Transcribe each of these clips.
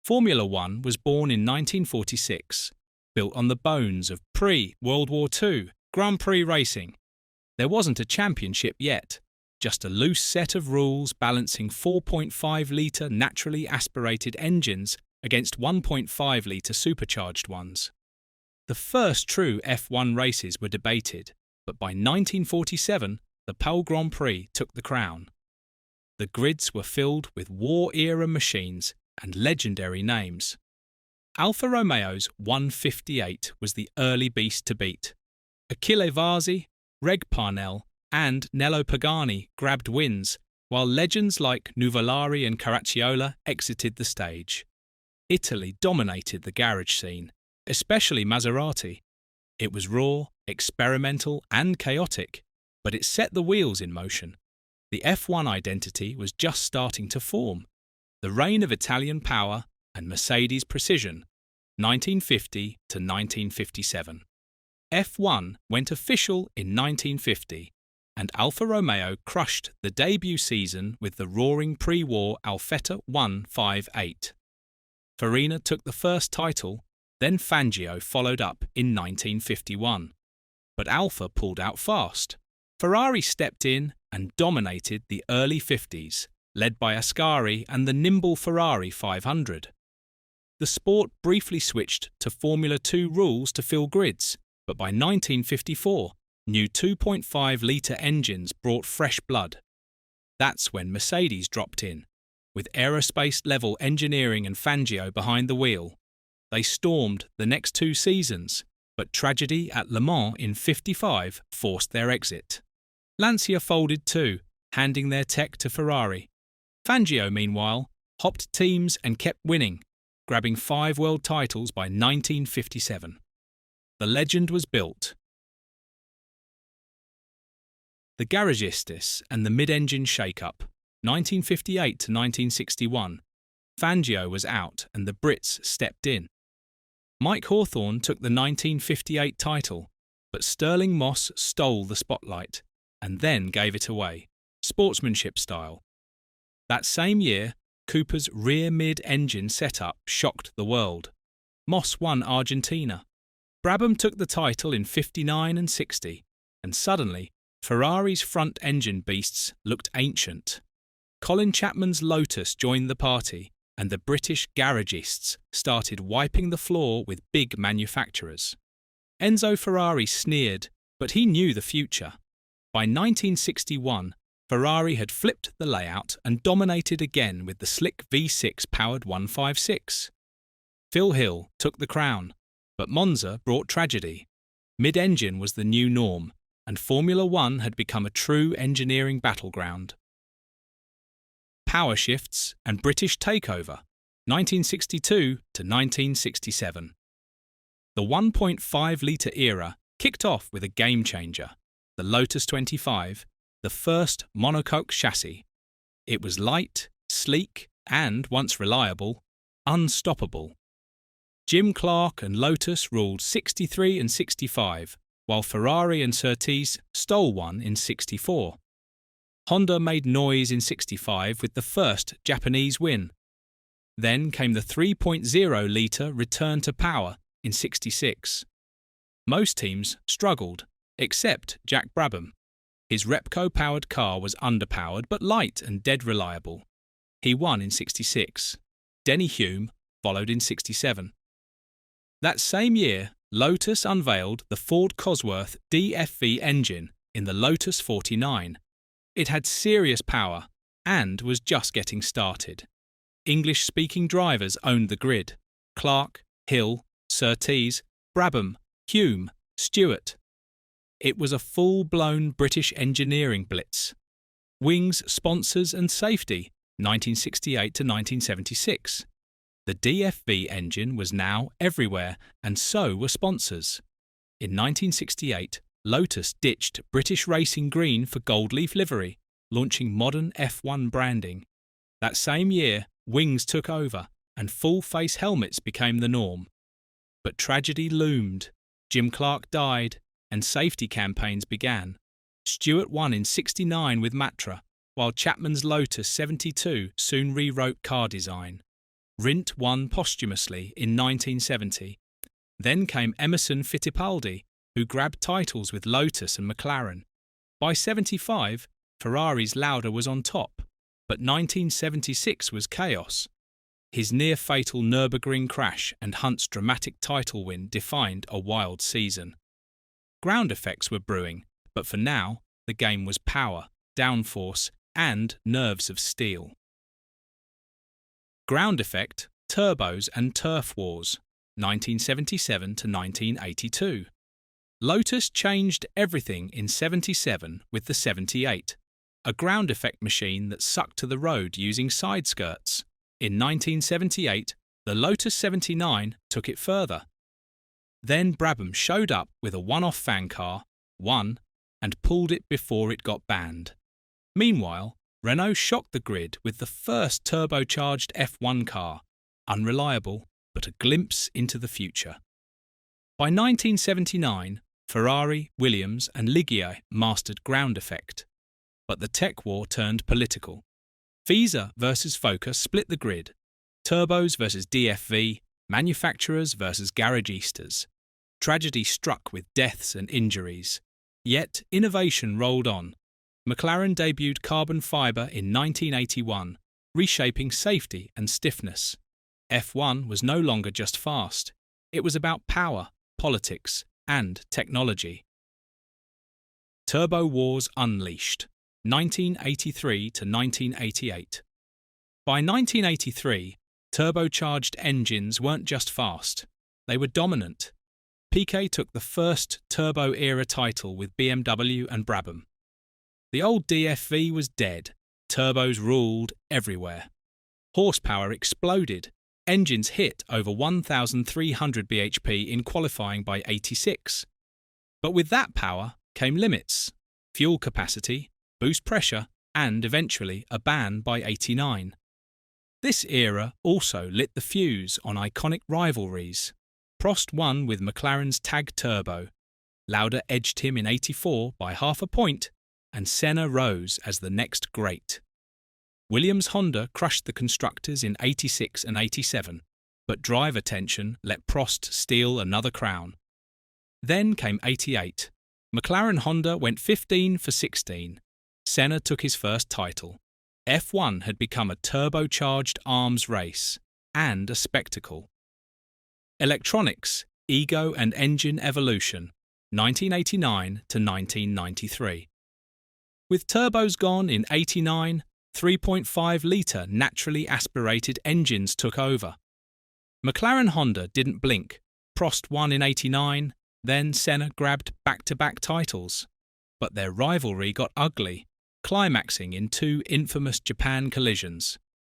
Formula One was born in 1946, built on the bones of pre-World War II Grand Prix racing. There wasn't a championship yet, just a loose set of rules balancing 4.5-litre naturally aspirated engines against 1.5-litre supercharged ones. The first true F1 races were debated, but by 1947, the Pau Grand Prix took the crown. The grids were filled with war-era machines and legendary names. Alfa Romeo's 158 was the early beast to beat. Achille Varzi, Reg Parnell, and Nello Pagani grabbed wins, while legends like Nuvolari and Caracciola exited the stage. Italy dominated the garage scene, especially Maserati. It was raw, experimental, and chaotic, but it set the wheels in motion. The F1 identity was just starting to form. The reign of Italian power and Mercedes precision, 1950 to 1957. F1 went official in 1950, and Alfa Romeo crushed the debut season with the roaring pre-war Alfetta 158. Farina took the first title, then Fangio followed up in 1951. But Alfa pulled out fast. Ferrari stepped in and dominated the early 50s, led by Ascari and the nimble Ferrari 500. The sport briefly switched to Formula 2 rules to fill grids, but by 1954, new 2.5-litre engines brought fresh blood. That's when Mercedes dropped in, with aerospace-level engineering and Fangio behind the wheel. They stormed the next 2 seasons, but tragedy at Le Mans in '55 forced their exit. Lancia folded too, handing their tech to Ferrari. Fangio, meanwhile, hopped teams and kept winning, grabbing 5 world titles by 1957. The legend was built. The Garagistas and the mid-engine shake-up, 1958 to 1961. Fangio was out and the Brits stepped in. Mike Hawthorn took the 1958 title, but Stirling Moss stole the spotlight and then gave it away, sportsmanship style. That same year, Cooper's rear mid-engine setup shocked the world. Moss won Argentina. Brabham took the title in '59 and '60, and suddenly, Ferrari's front-engine beasts looked ancient. Colin Chapman's Lotus joined the party, and the British garagists started wiping the floor with big manufacturers. Enzo Ferrari sneered, but he knew the future. By 1961, Ferrari had flipped the layout and dominated again with the slick V6-powered 156. Phil Hill took the crown, but Monza brought tragedy. Mid-engine was the new norm, and Formula One had become a true engineering battleground. Power shifts and British takeover, 1962 to 1967. The 1.5-litre era kicked off with a game-changer, the Lotus 25, the first monocoque chassis. It was light, sleek, and, once reliable, unstoppable. Jim Clark and Lotus ruled 63 and 65, while Ferrari and Surtees stole one in '64. Honda made noise in '65 with the first Japanese win. Then came the 3.0-litre return to power in '66. Most teams struggled, except Jack Brabham. His Repco-powered car was underpowered but light and dead reliable. He won in '66. Denny Hume followed in '67. That same year, Lotus unveiled the Ford Cosworth DFV engine in the Lotus 49. It had serious power and was just getting started. English-speaking drivers owned the grid: Clark, Hill, Surtees, Brabham, Hume, Stewart. It was a full-blown British engineering blitz. Wings, sponsors and safety, 1968 to 1976. The DFV engine was now everywhere, and so were sponsors. In 1968, Lotus ditched British Racing Green for gold leaf livery, launching modern F1 branding. That same year, wings took over, and full-face helmets became the norm. But tragedy loomed. Jim Clark died, and safety campaigns began. Stewart won in '69 with Matra, while Chapman's Lotus 72 soon rewrote car design. Rindt won posthumously in 1970. Then came Emerson Fittipaldi, who grabbed titles with Lotus and McLaren. By 75, Ferrari's Lauda was on top, but 1976 was chaos. His near-fatal Nürburgring crash and Hunt's dramatic title win defined a wild season. Ground effects were brewing, but for now, the game was power, downforce, and nerves of steel. Ground effect, turbos and turf wars, 1977 to 1982. Lotus changed everything in 77 with the 78, a ground effect machine that sucked to the road using side skirts. In 1978, the Lotus 79 took it further. Then Brabham showed up with a one-off fan car, won, and pulled it before it got banned. Meanwhile, Renault shocked the grid with the first turbocharged F1 car, unreliable but a glimpse into the future. By 1979, Ferrari, Williams and Ligier mastered ground effect. But the tech war turned political. FISA versus FOCA split the grid. Turbos versus DFV, manufacturers versus garagistas. Tragedy struck with deaths and injuries. Yet innovation rolled on. McLaren debuted carbon fibre in 1981, reshaping safety and stiffness. F1 was no longer just fast. It was about power, politics, and technology. Turbo Wars Unleashed, 1983 to 1988. By 1983, turbocharged engines weren't just fast, they were dominant. Piquet took the first turbo-era title with BMW and Brabham. The old DFV was dead, turbos ruled everywhere. Horsepower exploded, engines hit over 1,300 bhp in qualifying by 86. But with that power came limits, fuel capacity, boost pressure, and eventually a ban by 89. This era also lit the fuse on iconic rivalries. Prost won with McLaren's Tag Turbo. Lauda edged him in 84 by half a point, and Senna rose as the next great. Williams-Honda crushed the constructors in 86 and 87, but driver tension let Prost steal another crown. Then came 88. McLaren-Honda went 15 for 16. Senna took his first title. F1 had become a turbocharged arms race and a spectacle. Electronics, ego and engine evolution, 1989 to 1993. With turbos gone in 89, 3.5-litre naturally aspirated engines took over. McLaren-Honda didn't blink. Prost won in 89, then Senna grabbed back-to-back titles. But their rivalry got ugly, climaxing in two infamous Japan collisions.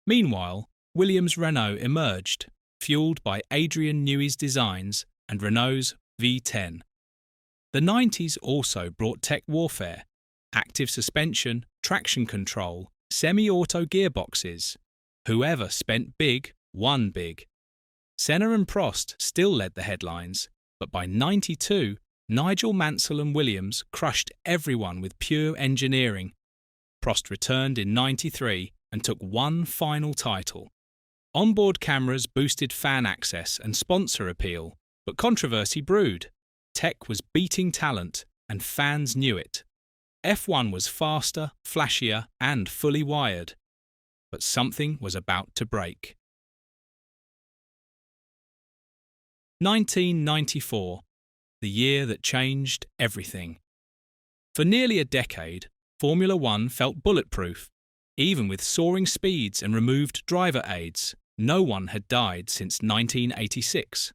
Meanwhile, Williams-Renault emerged, fueled by Adrian Newey's designs and Renault's V10. The 90s also brought tech warfare, active suspension, traction control, semi-auto gearboxes. Whoever spent big won big. Senna and Prost still led the headlines, but by 92, Nigel Mansell and Williams crushed everyone with pure engineering. Prost returned in 93 and took one final title. Onboard cameras boosted fan access and sponsor appeal, but controversy brewed. Tech was beating talent, and fans knew it. F1 was faster, flashier, and fully wired. But something was about to break. 1994, the year that changed everything. For nearly a decade, Formula One felt bulletproof. Even with soaring speeds and removed driver aids, no one had died since 1986.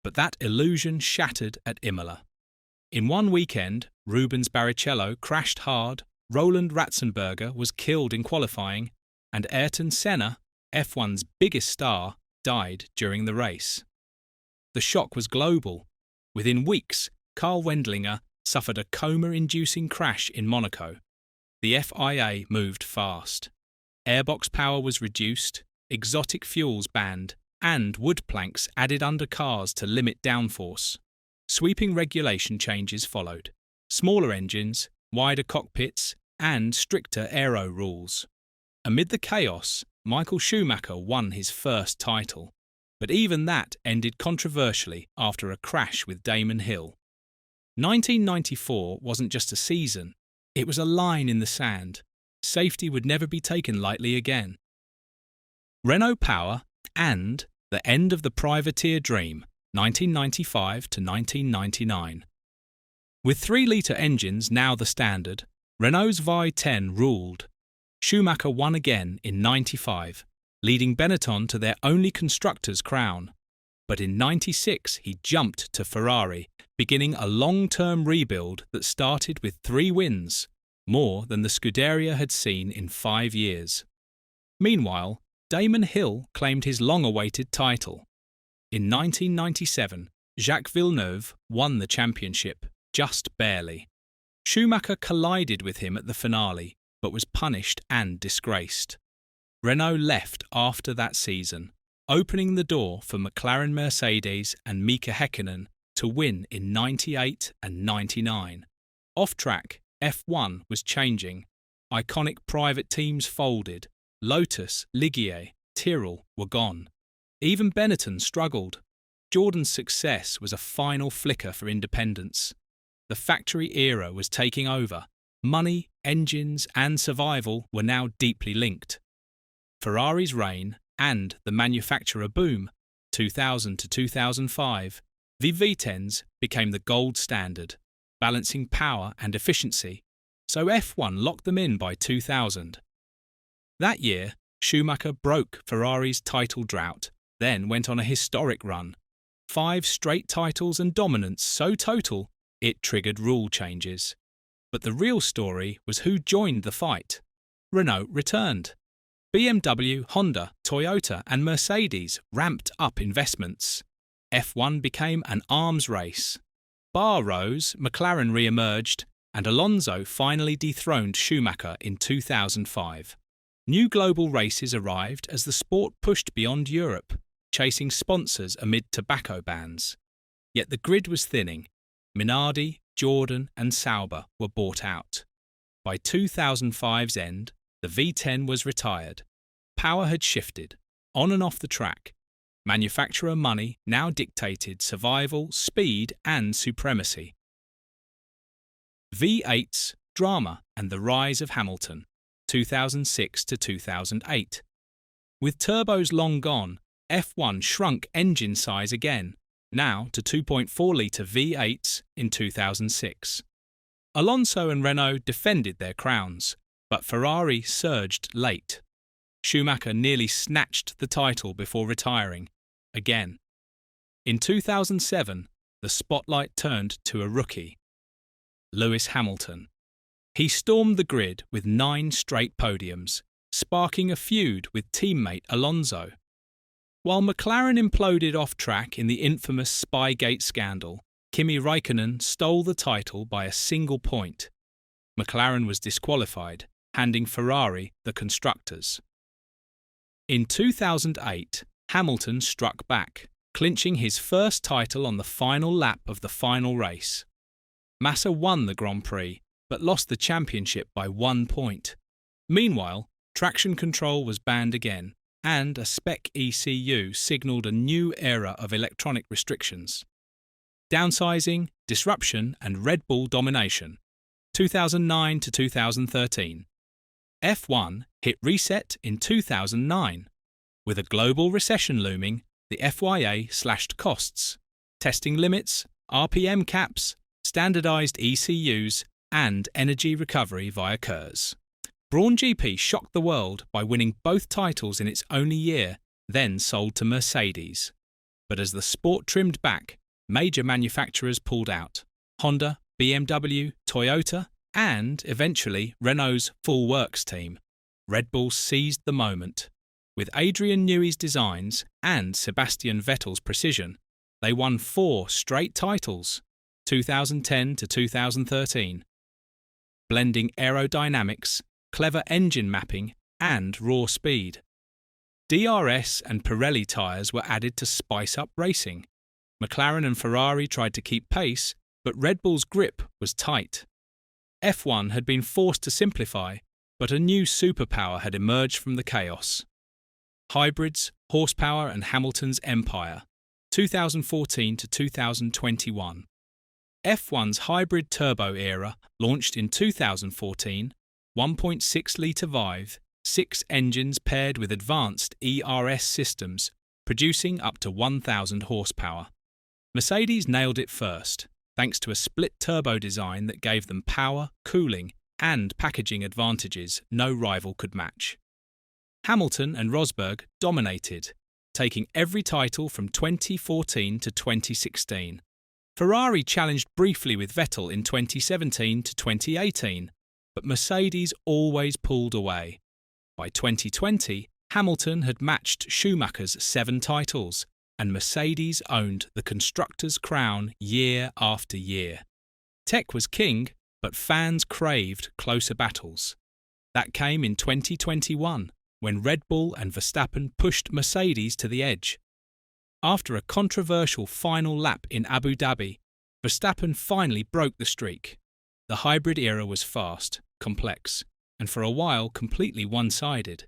But that illusion shattered at Imola. In one weekend, Rubens Barrichello crashed hard, Roland Ratzenberger was killed in qualifying, and Ayrton Senna, F1's biggest star, died during the race. The shock was global. Within weeks, Karl Wendlinger suffered a coma-inducing crash in Monaco. The FIA moved fast. Airbox power was reduced, exotic fuels banned, and wood planks added under cars to limit downforce. Sweeping regulation changes followed. Smaller engines, wider cockpits, and stricter aero rules. Amid the chaos, Michael Schumacher won his first title, but even that ended controversially after a crash with Damon Hill. 1994 wasn't just a season, it was a line in the sand. Safety would never be taken lightly again. Renault Power and the end of the privateer dream, 1995 to 1999. With 3-litre engines now the standard, Renault's V10 ruled. Schumacher won again in 95, leading Benetton to their only constructor's crown. But in 96 he jumped to Ferrari, beginning a long-term rebuild that started with 3 wins, more than the Scuderia had seen in 5 years. Meanwhile, Damon Hill claimed his long-awaited title. In 1997, Jacques Villeneuve won the championship, just barely. Schumacher collided with him at the finale, but was punished and disgraced. Renault left after that season, opening the door for McLaren Mercedes and Mika Häkkinen to win in 98 and 99. Off-track, F1 was changing. Iconic private teams folded. Lotus, Ligier, Tyrrell were gone. Even Benetton struggled. Jordan's success was a final flicker for independence. The factory era was taking over. Money, engines, and survival were now deeply linked. Ferrari's reign and the manufacturer boom, 2000 to 2005, the V10s became the gold standard, balancing power and efficiency, so F1 locked them in by 2000. That year, Schumacher broke Ferrari's title drought, then went on a historic run. 5 straight titles and dominance so total, it triggered rule changes. But the real story was who joined the fight. Renault returned. BMW, Honda, Toyota and Mercedes ramped up investments. F1 became an arms race. Bar rose, McLaren re-emerged, and Alonso finally dethroned Schumacher in 2005. New global races arrived as the sport pushed beyond Europe, chasing sponsors amid tobacco bans. Yet the grid was thinning. Minardi, Jordan and Sauber were bought out. By 2005's end, the V10 was retired. Power had shifted, on and off the track. Manufacturer money now dictated survival, speed and supremacy. V8's drama and the rise of Hamilton, 2006 to 2008. With turbos long gone, F1 shrunk engine size again, now to 2.4-litre V8s in 2006. Alonso and Renault defended their crowns, but Ferrari surged late. Schumacher nearly snatched the title before retiring, again. In 2007, the spotlight turned to a rookie, Lewis Hamilton. He stormed the grid with 9 straight podiums, sparking a feud with teammate Alonso. While McLaren imploded off-track in the infamous Spygate scandal, Kimi Räikkönen stole the title by a single point. McLaren was disqualified, handing Ferrari the constructors. In 2008, Hamilton struck back, clinching his first title on the final lap of the final race. Massa won the Grand Prix, but lost the championship by 1 point. Meanwhile, traction control was banned again, and a spec ECU signalled a new era of electronic restrictions. Downsizing, disruption and Red Bull domination, 2009 to 2013. F1 hit reset in 2009. With a global recession looming, the FYA slashed costs, testing limits, RPM caps, standardised ECUs and energy recovery via KERS. Brawn GP shocked the world by winning both titles in its only year, then sold to Mercedes. But as the sport trimmed back, major manufacturers pulled out. Honda, BMW, Toyota, and, eventually, Renault's full works team. Red Bull seized the moment. With Adrian Newey's designs and Sebastian Vettel's precision, they won 4 straight titles, 2010 to 2013. Blending aerodynamics, clever engine mapping and raw speed. DRS and Pirelli tyres were added to spice up racing. McLaren and Ferrari tried to keep pace, but Red Bull's grip was tight. F1 had been forced to simplify, but a new superpower had emerged from the chaos. Hybrids, Horsepower and Hamilton's Empire, 2014 to 2021. F1's hybrid turbo era launched in 2014, 1.6-litre V, 6 engines paired with advanced ERS systems, producing up to 1,000 horsepower. Mercedes nailed it first, thanks to a split turbo design that gave them power, cooling, and packaging advantages no rival could match. Hamilton and Rosberg dominated, taking every title from 2014 to 2016. Ferrari challenged briefly with Vettel in 2017 to 2018, but Mercedes always pulled away. By 2020, Hamilton had matched Schumacher's 7 titles, and Mercedes owned the constructors' crown year after year. Tech was king, but fans craved closer battles. That came in 2021, when Red Bull and Verstappen pushed Mercedes to the edge. After a controversial final lap in Abu Dhabi, Verstappen finally broke the streak. The hybrid era was fast, complex, and for a while completely one-sided.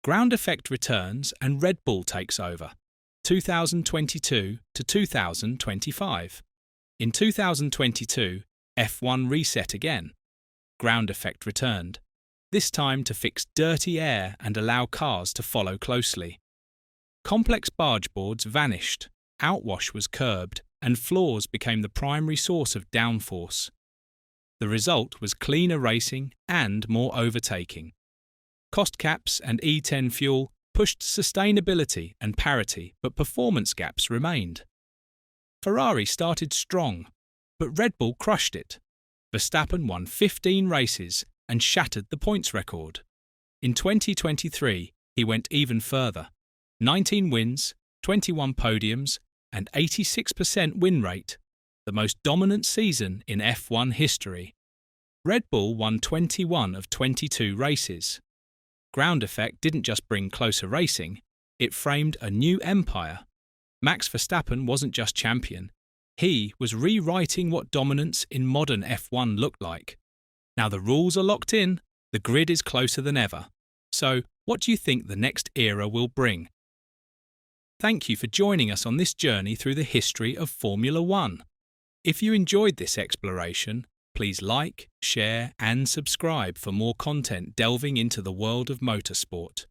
Ground effect returns and Red Bull takes over, 2022 to 2025. In 2022, F1 reset again. Ground effect returned, this time to fix dirty air and allow cars to follow closely. Complex barge boards vanished, outwash was curbed, and floors became the primary source of downforce. The result was cleaner racing and more overtaking. Cost caps and E10 fuel pushed sustainability and parity, but performance gaps remained. Ferrari started strong, but Red Bull crushed it. Verstappen won 15 races and shattered the points record. In 2023, he went even further. 19 wins, 21 podiums, and 86% win rate, the most dominant season in F1 history. Red Bull won 21 of 22 races. Ground effect didn't just bring closer racing, it framed a new empire. Max Verstappen wasn't just champion, he was rewriting what dominance in modern F1 looked like. Now the rules are locked in, the grid is closer than ever. So, what do you think the next era will bring? Thank you for joining us on this journey through the history of Formula One. If you enjoyed this exploration, please like, share and subscribe for more content delving into the world of motorsport.